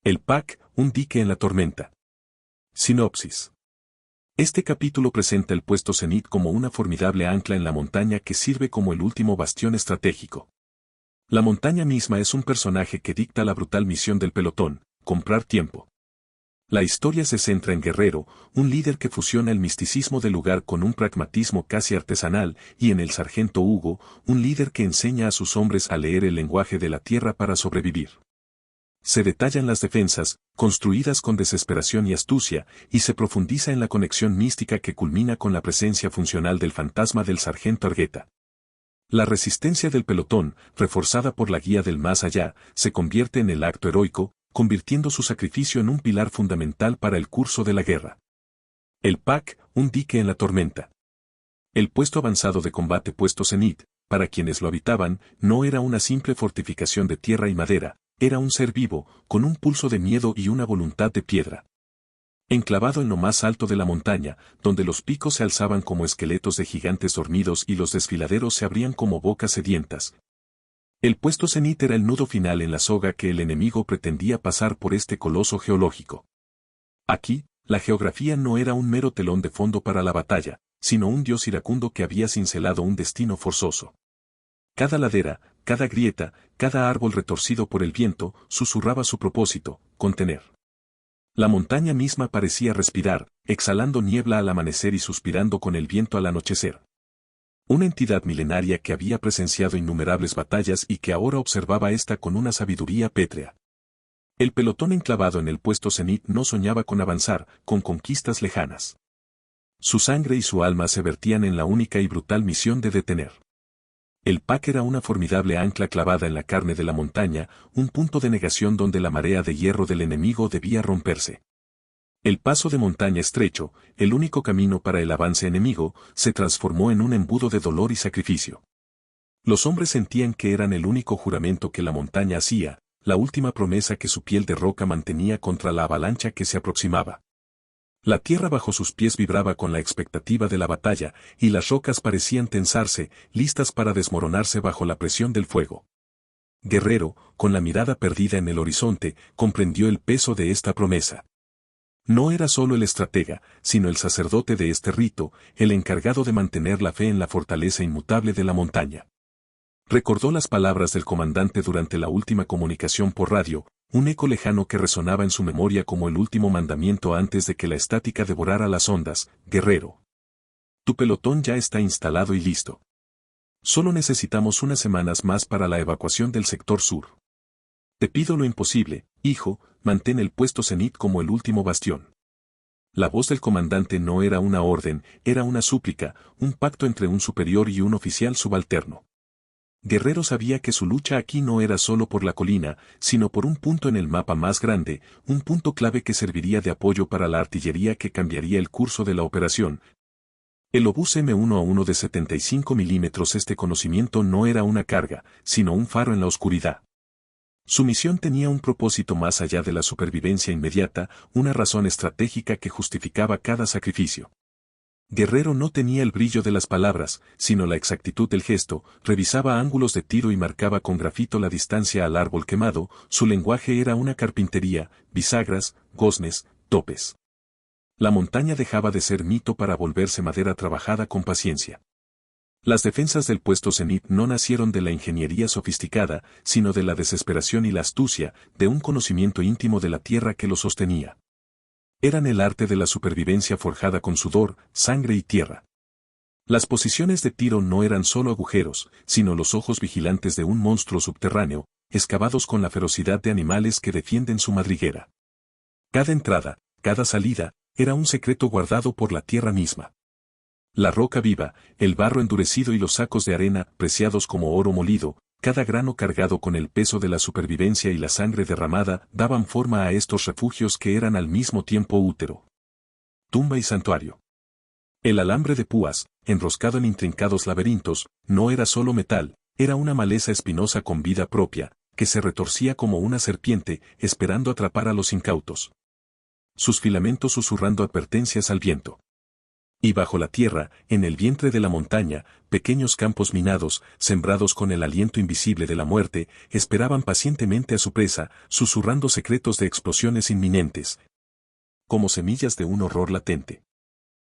El Pack, un dique en la tormenta. Sinopsis. Este capítulo presenta el puesto Zenit como una formidable ancla en la montaña que sirve como el último bastión estratégico. La montaña misma es un personaje que dicta la brutal misión del pelotón: comprar tiempo. La historia se centra en Guerrero, un líder que fusiona el misticismo del lugar con un pragmatismo casi artesanal, y en el sargento Hugo, un líder que enseña a sus hombres a leer el lenguaje de la tierra para sobrevivir. Se detallan las defensas, construidas con desesperación y astucia, y se profundiza en la conexión mística que culmina con la presencia funcional del fantasma del sargento Argueta. La resistencia del pelotón, reforzada por la guía del más allá, se convierte en el acto heroico, convirtiendo su sacrificio en un pilar fundamental para el curso de la guerra. El Pack, un dique en la tormenta. El puesto avanzado de combate puesto Zenit, para quienes lo habitaban, no era una simple fortificación de tierra y madera, era un ser vivo, con un pulso de miedo y una voluntad de piedra. Enclavado en lo más alto de la montaña, donde los picos se alzaban como esqueletos de gigantes dormidos y los desfiladeros se abrían como bocas sedientas. El puesto Zenit era el nudo final en la soga que el enemigo pretendía pasar por este coloso geológico. Aquí, la geografía no era un mero telón de fondo para la batalla, sino un dios iracundo que había cincelado un destino forzoso. Cada ladera, cada grieta, cada árbol retorcido por el viento, susurraba su propósito: contener. La montaña misma parecía respirar, exhalando niebla al amanecer y suspirando con el viento al anochecer. Una entidad milenaria que había presenciado innumerables batallas y que ahora observaba esta con una sabiduría pétrea. El pelotón enclavado en el puesto Zenit no soñaba con avanzar, con conquistas lejanas. Su sangre y su alma se vertían en la única y brutal misión de detener. El Pack era una formidable ancla clavada en la carne de la montaña, un punto de negación donde la marea de hierro del enemigo debía romperse. El paso de montaña estrecho, el único camino para el avance enemigo, se transformó en un embudo de dolor y sacrificio. Los hombres sentían que eran el único juramento que la montaña hacía, la última promesa que su piel de roca mantenía contra la avalancha que se aproximaba. La tierra bajo sus pies vibraba con la expectativa de la batalla, y las rocas parecían tensarse, listas para desmoronarse bajo la presión del fuego. Guerrero, con la mirada perdida en el horizonte, comprendió el peso de esta promesa. No era solo el estratega, sino el sacerdote de este rito, el encargado de mantener la fe en la fortaleza inmutable de la montaña. Recordó las palabras del comandante durante la última comunicación por radio, un eco lejano que resonaba en su memoria como el último mandamiento antes de que la estática devorara las ondas: guerrero. Tu pelotón ya está instalado y listo. Solo necesitamos unas semanas más para la evacuación del sector sur. Te pido lo imposible, hijo, mantén el puesto Zenit como el último bastión. La voz del comandante no era una orden, era una súplica, un pacto entre un superior y un oficial subalterno. Guerrero sabía que su lucha aquí no era solo por la colina, sino por un punto en el mapa más grande, un punto clave que serviría de apoyo para la artillería que cambiaría el curso de la operación. El obús M1A1 de 75 milímetros. Este conocimiento no era una carga, sino un faro en la oscuridad. Su misión tenía un propósito más allá de la supervivencia inmediata, una razón estratégica que justificaba cada sacrificio. Guerrero no tenía el brillo de las palabras, sino la exactitud del gesto, revisaba ángulos de tiro y marcaba con grafito la distancia al árbol quemado. Su lenguaje era una carpintería: bisagras, goznes, topes. La montaña dejaba de ser mito para volverse madera trabajada con paciencia. Las defensas del puesto Zenit no nacieron de la ingeniería sofisticada, sino de la desesperación y la astucia, de un conocimiento íntimo de la tierra que lo sostenía. Eran el arte de la supervivencia forjada con sudor, sangre y tierra. Las posiciones de tiro no eran solo agujeros, sino los ojos vigilantes de un monstruo subterráneo, excavados con la ferocidad de animales que defienden su madriguera. Cada entrada, cada salida, era un secreto guardado por la tierra misma. La roca viva, el barro endurecido y los sacos de arena, preciados como oro molido, cada grano cargado con el peso de la supervivencia y la sangre derramada, daban forma a estos refugios que eran al mismo tiempo útero, tumba y santuario. El alambre de púas, enroscado en intrincados laberintos, no era solo metal, era una maleza espinosa con vida propia, que se retorcía como una serpiente, esperando atrapar a los incautos. Sus filamentos susurrando advertencias al viento. Y bajo la tierra, en el vientre de la montaña, pequeños campos minados, sembrados con el aliento invisible de la muerte, esperaban pacientemente a su presa, susurrando secretos de explosiones inminentes, como semillas de un horror latente.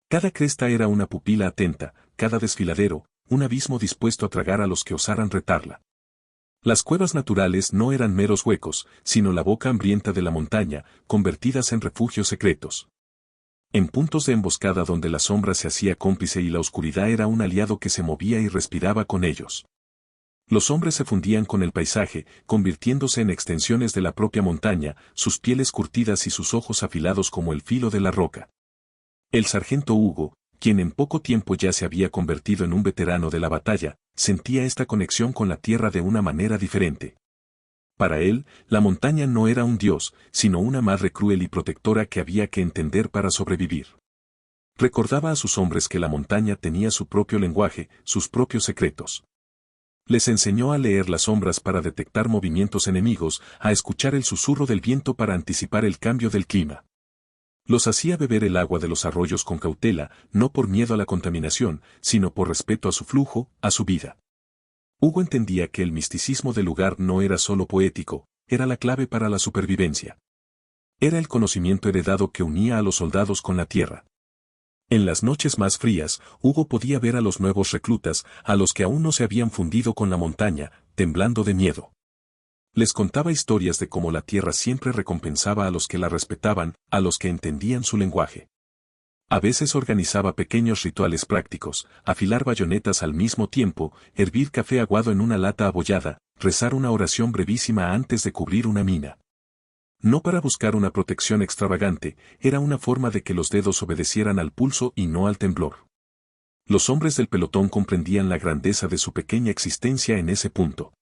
Cada cresta era una pupila atenta, cada desfiladero, un abismo dispuesto a tragar a los que osaran retarla. Las cuevas naturales no eran meros huecos, sino la boca hambrienta de la montaña, convertidas en refugios secretos. En puntos de emboscada donde la sombra se hacía cómplice y la oscuridad era un aliado que se movía y respiraba con ellos. Los hombres se fundían con el paisaje, convirtiéndose en extensiones de la propia montaña, sus pieles curtidas y sus ojos afilados como el filo de la roca. El sargento Hugo, quien en poco tiempo ya se había convertido en un veterano de la batalla, sentía esta conexión con la tierra de una manera diferente. Para él, la montaña no era un dios, sino una madre cruel y protectora que había que entender para sobrevivir. Recordaba a sus hombres que la montaña tenía su propio lenguaje, sus propios secretos. Les enseñó a leer las sombras para detectar movimientos enemigos, a escuchar el susurro del viento para anticipar el cambio del clima. Los hacía beber el agua de los arroyos con cautela, no por miedo a la contaminación, sino por respeto a su flujo, a su vida. Hugo entendía que el misticismo del lugar no era solo poético, era la clave para la supervivencia. Era el conocimiento heredado que unía a los soldados con la tierra. En las noches más frías, Hugo podía ver a los nuevos reclutas, a los que aún no se habían fundido con la montaña, temblando de miedo. Les contaba historias de cómo la tierra siempre recompensaba a los que la respetaban, a los que entendían su lenguaje. A veces organizaba pequeños rituales prácticos, afilar bayonetas al mismo tiempo, hervir café aguado en una lata abollada, rezar una oración brevísima antes de cubrir una mina. No para buscar una protección extravagante, era una forma de que los dedos obedecieran al pulso y no al temblor. Los hombres del pelotón comprendían la grandeza de su pequeña existencia en ese punto.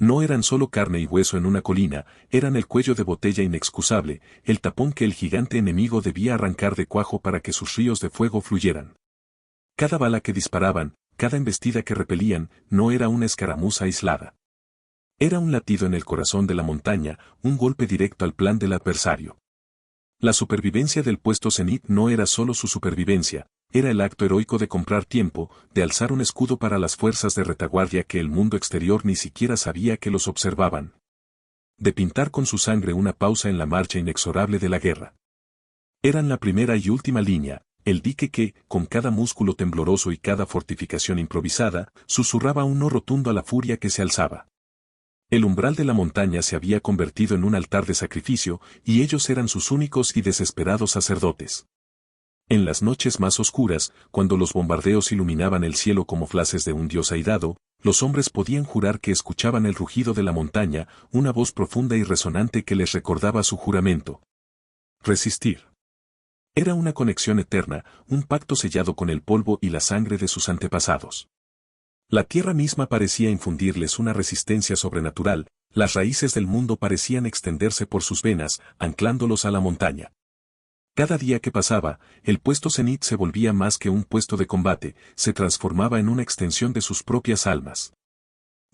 No eran solo carne y hueso en una colina, eran el cuello de botella inexcusable, el tapón que el gigante enemigo debía arrancar de cuajo para que sus ríos de fuego fluyeran. Cada bala que disparaban, cada embestida que repelían, no era una escaramuza aislada. Era un latido en el corazón de la montaña, un golpe directo al plan del adversario. La supervivencia del puesto Zenit no era solo su supervivencia, era el acto heroico de comprar tiempo, de alzar un escudo para las fuerzas de retaguardia que el mundo exterior ni siquiera sabía que los observaban. De pintar con su sangre una pausa en la marcha inexorable de la guerra. Eran la primera y última línea, el dique que, con cada músculo tembloroso y cada fortificación improvisada, susurraba un no rotundo a la furia que se alzaba. El umbral de la montaña se había convertido en un altar de sacrificio, y ellos eran sus únicos y desesperados sacerdotes. En las noches más oscuras, cuando los bombardeos iluminaban el cielo como flashes de un dios airado, los hombres podían jurar que escuchaban el rugido de la montaña, una voz profunda y resonante que les recordaba su juramento. Resistir. Era una conexión eterna, un pacto sellado con el polvo y la sangre de sus antepasados. La tierra misma parecía infundirles una resistencia sobrenatural, las raíces del mundo parecían extenderse por sus venas, anclándolos a la montaña. Cada día que pasaba, el puesto Zenit se volvía más que un puesto de combate, se transformaba en una extensión de sus propias almas.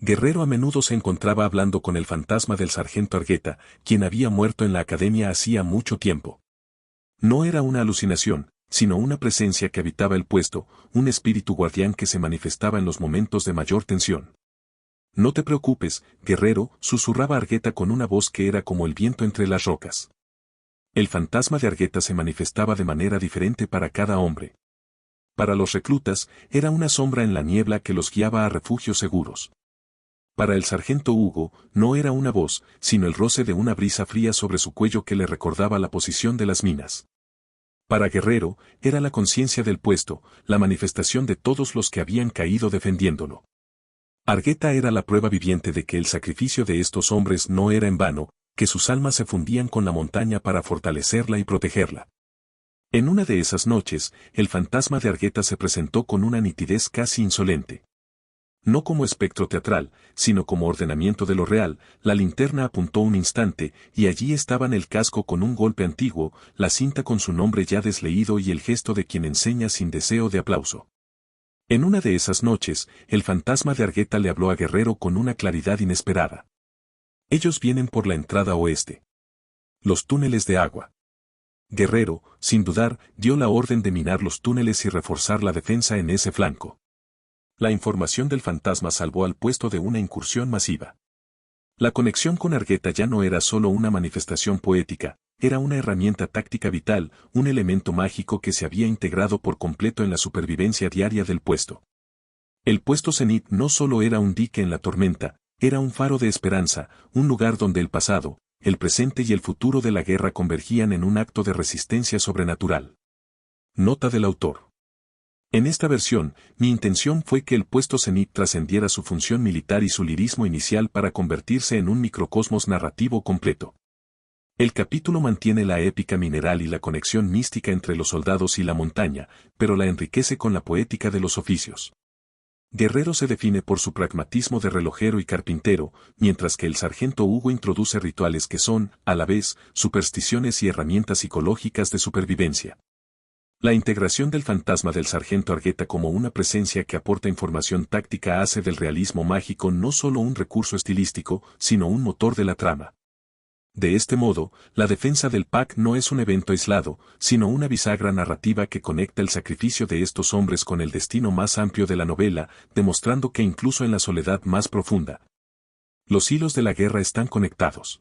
Guerrero a menudo se encontraba hablando con el fantasma del sargento Argueta, quien había muerto en la academia hacía mucho tiempo. No era una alucinación, sino una presencia que habitaba el puesto, un espíritu guardián que se manifestaba en los momentos de mayor tensión. No te preocupes, guerrero, susurraba Argueta con una voz que era como el viento entre las rocas. El fantasma de Argueta se manifestaba de manera diferente para cada hombre. Para los reclutas, era una sombra en la niebla que los guiaba a refugios seguros. Para el sargento Hugo, no era una voz, sino el roce de una brisa fría sobre su cuello que le recordaba la posición de las minas. Para Guerrero, era la conciencia del puesto, la manifestación de todos los que habían caído defendiéndolo. Argueta era la prueba viviente de que el sacrificio de estos hombres no era en vano, que sus almas se fundían con la montaña para fortalecerla y protegerla. En una de esas noches, el fantasma de Argueta se presentó con una nitidez casi insolente. No como espectro teatral, sino como ordenamiento de lo real, la linterna apuntó un instante, y allí estaban el casco con un golpe antiguo, la cinta con su nombre ya desleído y el gesto de quien enseña sin deseo de aplauso. En una de esas noches, el fantasma de Argueta le habló a Guerrero con una claridad inesperada. Ellos vienen por la entrada oeste. Los túneles de agua. Guerrero, sin dudar, dio la orden de minar los túneles y reforzar la defensa en ese flanco. La información del fantasma salvó al puesto de una incursión masiva. La conexión con Argueta ya no era solo una manifestación poética, era una herramienta táctica vital, un elemento mágico que se había integrado por completo en la supervivencia diaria del puesto. El puesto Zenit no solo era un dique en la tormenta, era un faro de esperanza, un lugar donde el pasado, el presente y el futuro de la guerra convergían en un acto de resistencia sobrenatural. Nota del autor. En esta versión, mi intención fue que el puesto Zenit trascendiera su función militar y su lirismo inicial para convertirse en un microcosmos narrativo completo. El capítulo mantiene la épica mineral y la conexión mística entre los soldados y la montaña, pero la enriquece con la poética de los oficios. Guerrero se define por su pragmatismo de relojero y carpintero, mientras que el sargento Hugo introduce rituales que son, a la vez, supersticiones y herramientas psicológicas de supervivencia. La integración del fantasma del sargento Argueta como una presencia que aporta información táctica hace del realismo mágico no solo un recurso estilístico, sino un motor de la trama. De este modo, la defensa del PAC no es un evento aislado, sino una bisagra narrativa que conecta el sacrificio de estos hombres con el destino más amplio de la novela, demostrando que incluso en la soledad más profunda, los hilos de la guerra están conectados.